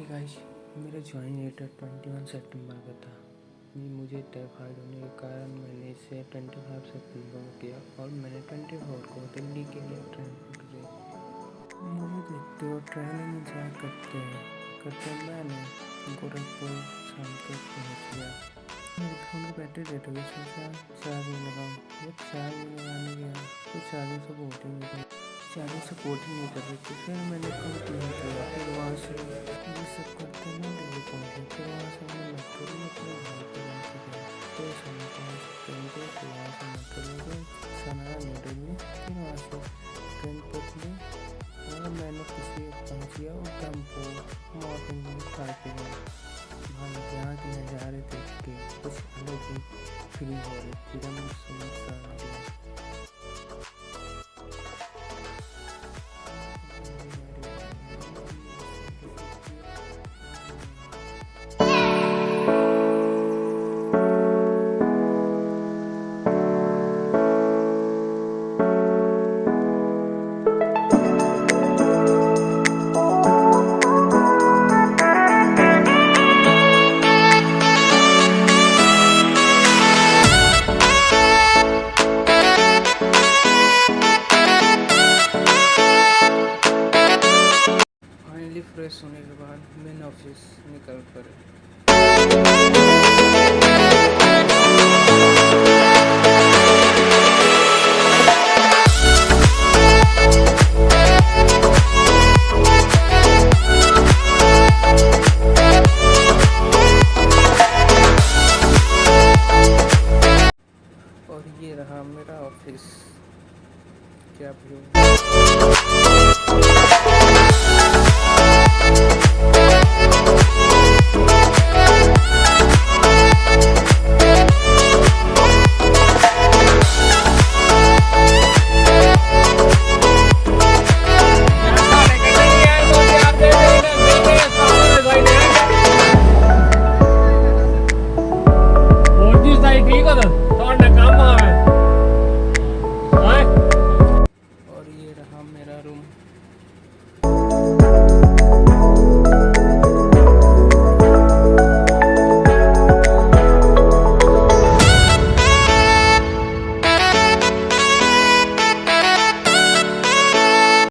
Guys, मेरा join date 21 सितंबर का था। मुझे टाइफाइड होने के कारण मैंने इसे 25 सितंबर को किया और मैंने 24 को दिल्ली के लिए ट्रेन पकड़ी। मुझे देखते हो ट्रेन में इंतजार करते मैंने गोरखपुर शाम को पहुँच गया। मेरे फ़ोन में बैटरी डेट हो गई, सोचा चार्जिंग लगाऊँ। जब चार्जिंग लगाने गया तो चार्जिंग सपोर्टिंग नहीं कर रही थी। फिर मैंने कंटिन्यू किया। फिर वहाँ से ये सब करते ना दिल्ली पहुँचे। फिर वहाँ से मैं मेट्रो में अपने घर पे जाके गया। तो समय पहुँच ट्रेन पे। फिर वहाँ से मेट्रो में गए सनारा न्यूटन में। फिर वहाँ से ट्रेन पकड़ी और मैंने किसी पहुँच गया और टेम्पो मॉर्निंग में खा के गया। भाई यहाँ के नज़ारे देख के कुछ अलग ही फीलिंग हो रही थी। एकदम समझ आ गया। फ्रेश होने के बाद मेन ऑफिस निकल पड़े।